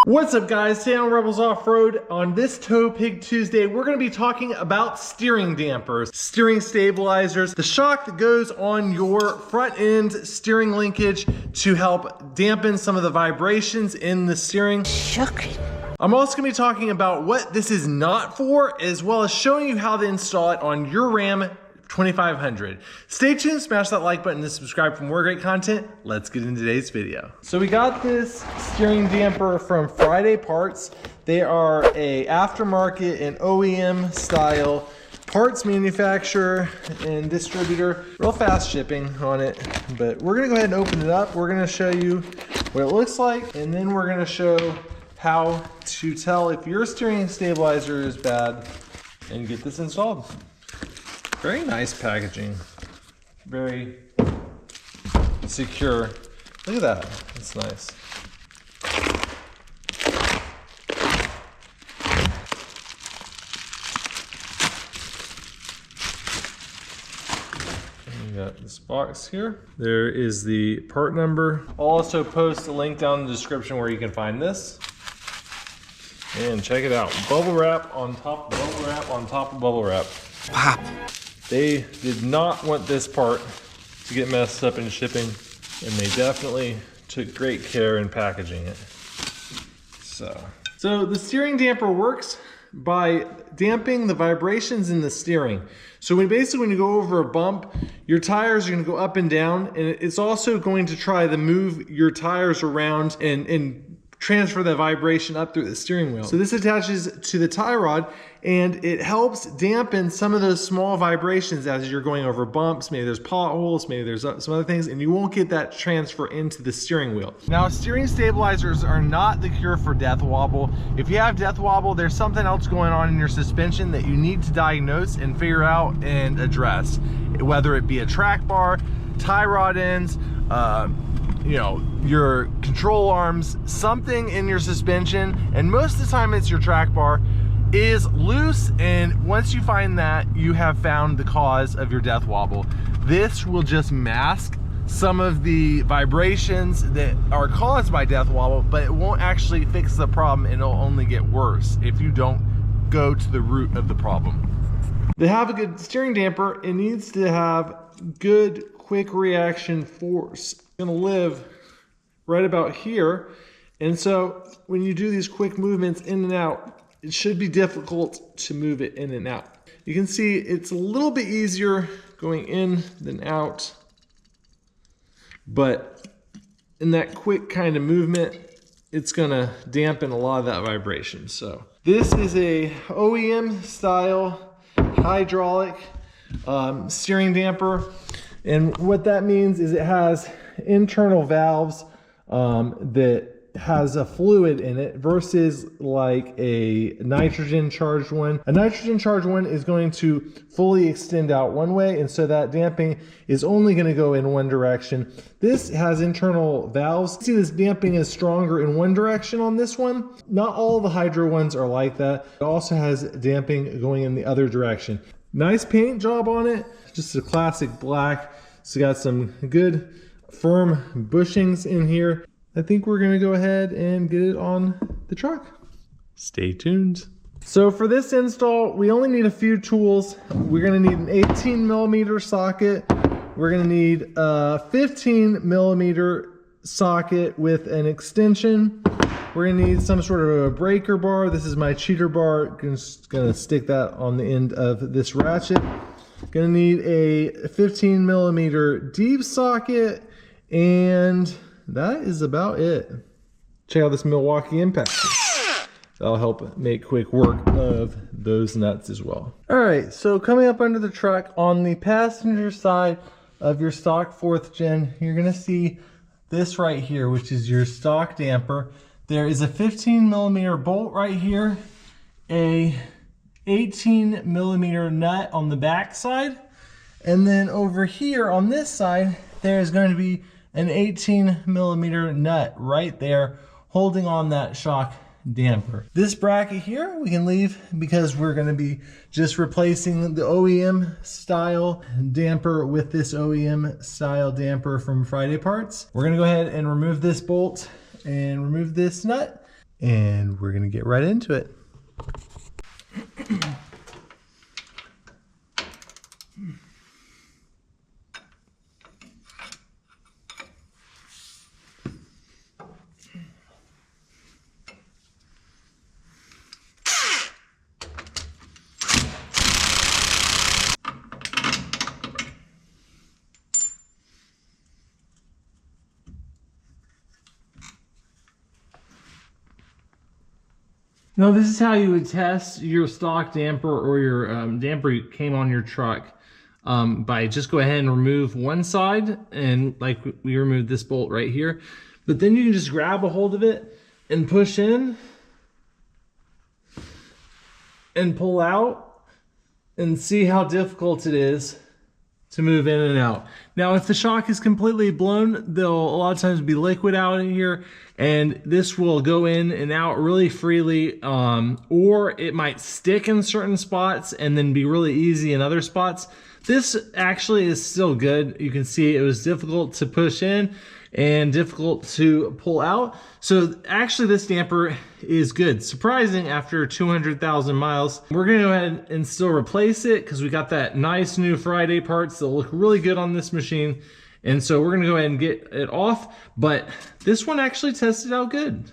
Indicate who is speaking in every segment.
Speaker 1: What's up guys, today on Rebels Off-Road. On this Toe Pig Tuesday, we're gonna be talking about steering dampers, steering stabilizers, the shock that goes on your front end steering linkage to help dampen some of the vibrations in the steering.
Speaker 2: Shocking.
Speaker 1: I'm also gonna be talking about what this is not for, as well as showing you how to install it on your Ram 2500. Stay tuned, smash that like button to subscribe for more great content. Let's get into today's video. So we got this steering damper from Friday Parts. They are a aftermarket and OEM style parts manufacturer and distributor. Real fast shipping on it, but we're gonna go ahead and open it up. We're gonna show you what it looks like, and then we're gonna show how to tell if your steering stabilizer is bad and get this installed. Very nice packaging, very secure. Look at that, that's nice. And you got this box here. There is the part number. I'll also post a link down in the description where you can find this. And check it out, bubble wrap on top of bubble wrap on top of bubble wrap.
Speaker 2: Pop.
Speaker 1: They did not want this part to get messed up in shipping, and they definitely took great care in packaging it. So the steering damper works by damping the vibrations in the steering. So when you go over a bump, your tires are going to go up and down, and it's also going to try to move your tires around and transfer that vibration up through the steering wheel. So this attaches to the tie rod, and it helps dampen some of those small vibrations as you're going over bumps. Maybe there's potholes, maybe there's some other things, and you won't get that transfer into the steering wheel. Now, steering stabilizers are not the cure for death wobble. If you have death wobble, there's something else going on in your suspension that you need to diagnose and figure out and address, whether it be a track bar, tie rod ends, you know, your control arms, something in your suspension, and most of the time it's your track bar, is loose. And once you find that, you have found the cause of your death wobble. This will just mask some of the vibrations that are caused by death wobble, but it won't actually fix the problem, and it'll only get worse if you don't go to the root of the problem. To have a good steering damper, it needs to have good quick reaction force. It's gonna live right about here, and so when you do these quick movements in and out, it should be difficult to move it in and out. You can see it's a little bit easier going in than out, but in that quick kind of movement, it's gonna dampen a lot of that vibration. So this is a OEM style hydraulic steering damper. And what that means is it has internal valves that has a fluid in it versus like a nitrogen charged one. A nitrogen charged one is going to fully extend out one way, and so that damping is only going to go in one direction. This has internal valves. See, this damping is stronger in one direction on this one. Not all the hydro ones are like that. It also has damping going in the other direction. Nice paint job on it, just a classic black. It's got some good firm bushings in here. I think we're gonna go ahead and get it on the truck. Stay tuned. So for this install, we only need a few tools. We're gonna need an 18mm socket. We're gonna need a 15mm socket with an extension. We're gonna need some sort of a breaker bar. This is my cheater bar. Just gonna stick that on the end of this ratchet. Gonna need a 15mm deep socket, and that is about it. Check out this Milwaukee impactor. That'll help make quick work of those nuts as well. All right, so coming up under the truck on the passenger side of your stock 4th gen, you're gonna see this right here, which is your stock damper. There is a 15mm bolt right here, a 18mm nut on the back side, and then over here on this side, there's going to be an 18mm nut right there holding on that shock damper. This bracket here we can leave because we're going to be just replacing the OEM style damper with this OEM style damper from Friday Parts. We're going to go ahead and remove this bolt and remove this nut, and we're gonna get right into it. Now this is how you would test your stock damper or your damper you came on your truck by just go ahead and remove one side, and like we removed this bolt right here, but then you can just grab a hold of it and push in and pull out and see how difficult it is to move in and out. Now if the shock is completely blown, there'll a lot of times be liquid out in here, and this will go in and out really freely, or it might stick in certain spots and then be really easy in other spots. This actually is still good. You can see it was difficult to push in and difficult to pull out. So actually this damper is good. Surprising after 200,000 miles. We're gonna go ahead and still replace it because we got that nice new Friday parts that look really good on this machine. And so we're gonna go ahead and get it off, but this one actually tested out good.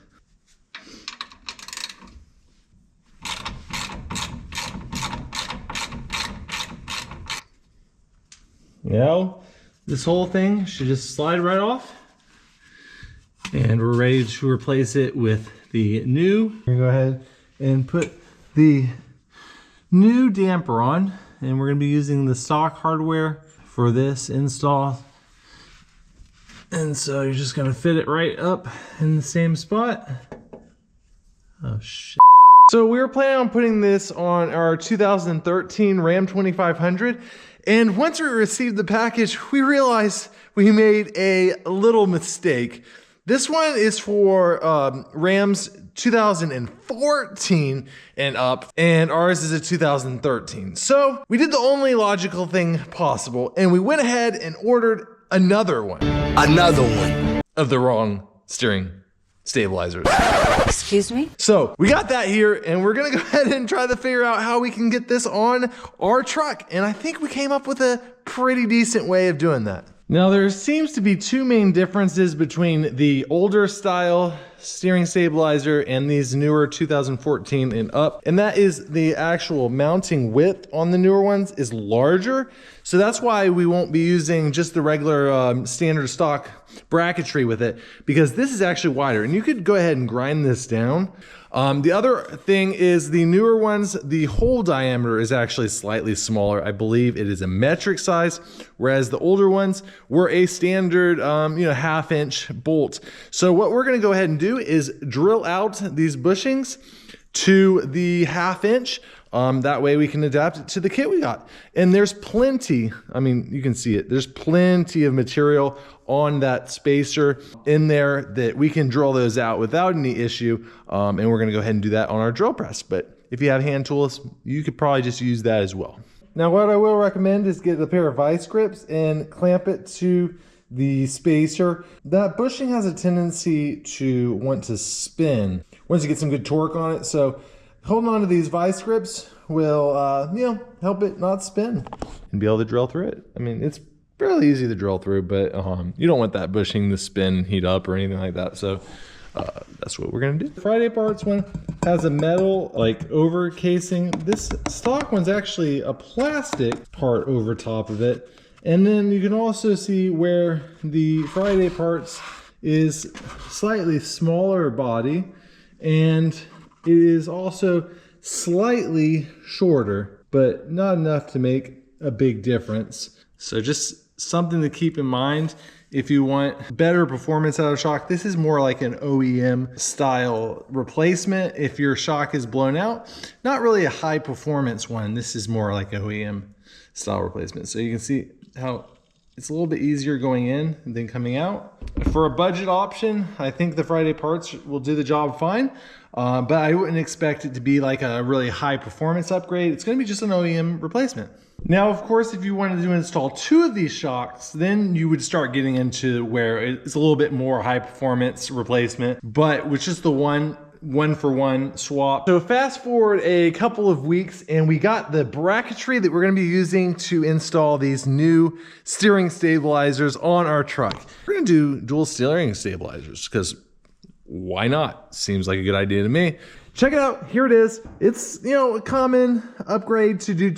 Speaker 1: Now, this whole thing should just slide right off. And we're ready to replace it with the new. We're gonna go ahead and put the new damper on, and we're gonna be using the stock hardware for this install. And so you're just gonna fit it right up in the same spot. Oh shit. So we were planning on putting this on our 2013 Ram 2500. And once we received the package, we realized we made a little mistake. This one is for Rams 2014 and up, and ours is a 2013. So we did the only logical thing possible, and we went ahead and ordered another one. Another one. Of the wrong steering stabilizers.
Speaker 2: Excuse me?
Speaker 1: So we got that here, and we're gonna go ahead and try to figure out how we can get this on our truck. And I think we came up with a pretty decent way of doing that. Now there seems to be two main differences between the older style steering stabilizer and these newer 2014 and up, and that is the actual mounting width on the newer ones is larger. So that's why we won't be using just the regular standard stock bracketry with it, because this is actually wider, and you could go ahead and grind this down. The other thing is the newer ones, the hole diameter is actually slightly smaller. I believe it is a metric size, whereas the older ones were a standard, 1/2-inch bolt. So what we're gonna go ahead and do is drill out these bushings to the 1/2-inch. That way we can adapt it to the kit we got. And there's plenty, I mean, you can see it, there's plenty of material on that spacer in there that we can drill those out without any issue. And we're gonna go ahead and do that on our drill press. But if you have hand tools, you could probably just use that as well. Now what I will recommend is get a pair of vice grips and clamp it to the spacer. That bushing has a tendency to want to spin once you get some good torque on it. So holding on to these vice grips will, help it not spin and be able to drill through it. I mean, it's fairly easy to drill through, but you don't want that bushing to spin, heat up, or anything like that. So that's what we're gonna do. Friday Parts one has a metal over casing. This stock one's actually a plastic part over top of it. And then you can also see where the Friday Parts is slightly smaller body, and it is also slightly shorter, but not enough to make a big difference. So just something to keep in mind if you want better performance out of shock. This is more like an OEM style replacement. If your shock is blown out, not really a high performance one. This is more like OEM style replacement. So you can see how it's a little bit easier going in than coming out. For a budget option, I think the Friday Parts will do the job fine, but I wouldn't expect it to be like a really high performance upgrade. It's gonna be just an OEM replacement. Now, of course, if you wanted to install two of these shocks, then you would start getting into where it's a little bit more high performance replacement. But with just the one, one-for-one swap. So fast forward a couple of weeks and we got the bracketry that we're gonna be using to install these new steering stabilizers on our truck. We're gonna do dual steering stabilizers because why not? Seems like a good idea to me. Check it out, here it is. It's, you know, a common upgrade to do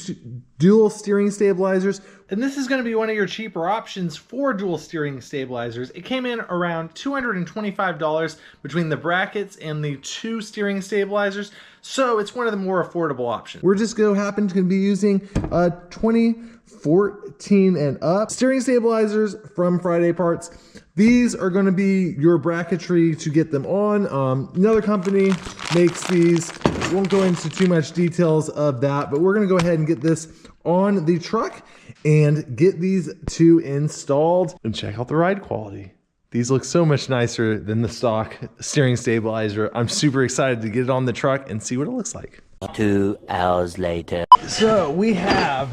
Speaker 1: dual steering stabilizers. And this is gonna be one of your cheaper options for dual steering stabilizers. It came in around $225 between the brackets and the 2 steering stabilizers. So it's one of the more affordable options. We're just happen to be using 2014 and up steering stabilizers from Friday Parts. These are going to be your bracketry to get them on. Another company makes these. Won't go into too much details of that, but we're going to go ahead and get this on the truck and get these 2 installed. And check out the ride quality. These look so much nicer than the stock steering stabilizer. I'm super excited to get it on the truck and see what it looks like.
Speaker 2: 2 hours later.
Speaker 1: So we have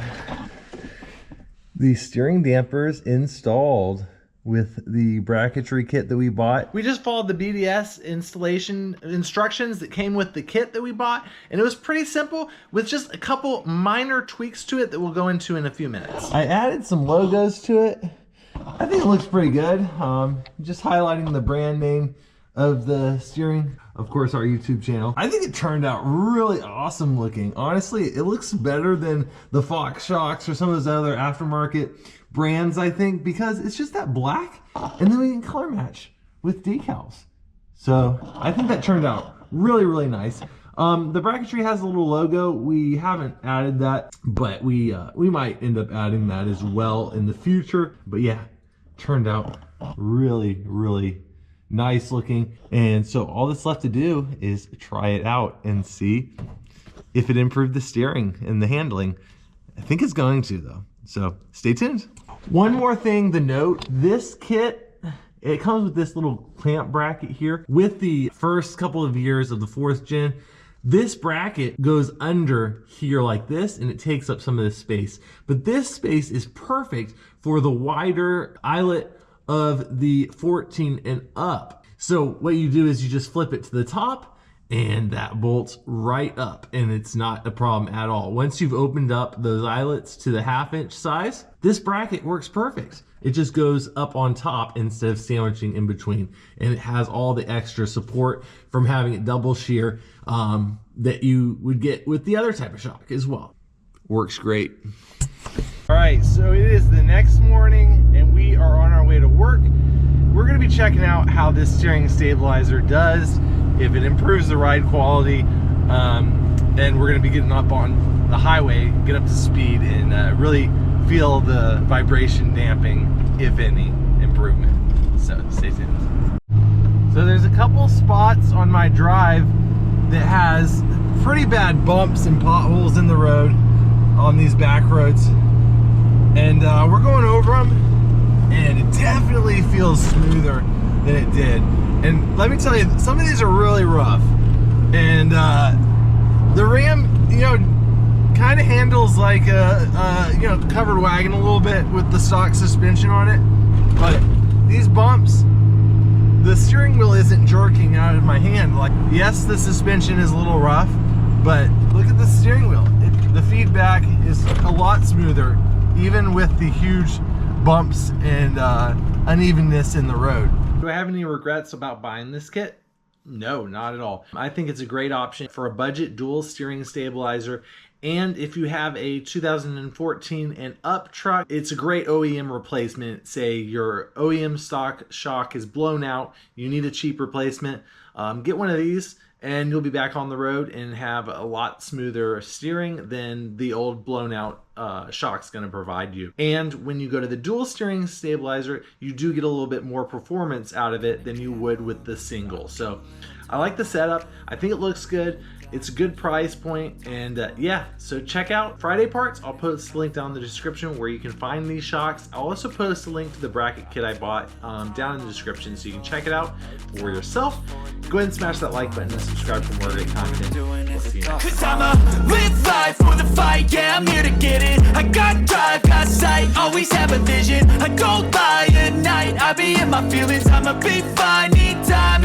Speaker 1: the steering dampers installed with the bracketry kit that we bought. We just followed the BDS installation instructions that came with the kit that we bought, and it was pretty simple with just a couple minor tweaks to it that we'll go into in a few minutes. I added some logos to it. I think it looks pretty good. Just highlighting the brand name of the steering, of course, our YouTube channel. I think it turned out really awesome looking. Honestly, it looks better than the Fox shocks or some of those other aftermarket brands, I think, because it's just that black and then we can color match with decals. So I think that turned out really, really nice. The bracketry has a little logo. We haven't added that, but we might end up adding that as well in the future. But yeah, turned out really, really nice looking. And so all that's left to do is try it out and see if it improved the steering and the handling. I think it's going to though. So stay tuned. One more thing to note, this kit, it comes with this little clamp bracket here. With the first couple of years of the 4th gen, this bracket goes under here like this and it takes up some of this space. But this space is perfect for the wider eyelet of the 14 and up. So what you do is you just flip it to the top and that bolts right up and it's not a problem at all. Once you've opened up those eyelets to the 1/2 inch size, this bracket works perfect. It just goes up on top instead of sandwiching in between. And it has all the extra support from having it double shear that you would get with the other type of shock as well. Works great. All right, so it is the next morning and we are on our way to work. We're gonna be checking out how this steering stabilizer does, if it improves the ride quality, and we're gonna be getting up on the highway, get up to speed, and really feel the vibration damping, if any, improvement. So stay tuned. So there's a couple spots on my drive that has pretty bad bumps and potholes in the road on these back roads. And we're going over them, and it definitely feels smoother than it did. And let me tell you, some of these are really rough. And the Ram, you know, kind of handles like a you know, covered wagon a little bit with the stock suspension on it. But these bumps, the steering wheel isn't jerking out of my hand. Like, yes, the suspension is a little rough, but look at the steering wheel. The feedback is a lot smoother, even with the huge bumps and unevenness in the road. Do I have any regrets about buying this kit? No, not at all. I think it's a great option for a budget dual steering stabilizer. And if you have a 2014 and up truck, it's a great OEM replacement. Say your OEM stock shock is blown out, you need a cheap replacement. Get one of these and you'll be back on the road and have a lot smoother steering than the old blown out shock's gonna provide you. And when you go to the dual steering stabilizer, you do get a little bit more performance out of it than you would with the single. So I like the setup. I think it looks good. It's a good price point, and yeah, so check out Friday Parts. I'll post the link down in the description where you can find these shocks. I'll also post a link to the bracket kit I bought down in the description so you can check it out for yourself. Go ahead and smash that like button and subscribe for more great content. We'll see you next time.
Speaker 3: 'Cause I'ma live life for the fight, yeah, I'm here to get it. I got drive, got sight, always have a vision. I go by at night, I be in my feelings, I'ma be fine, need time.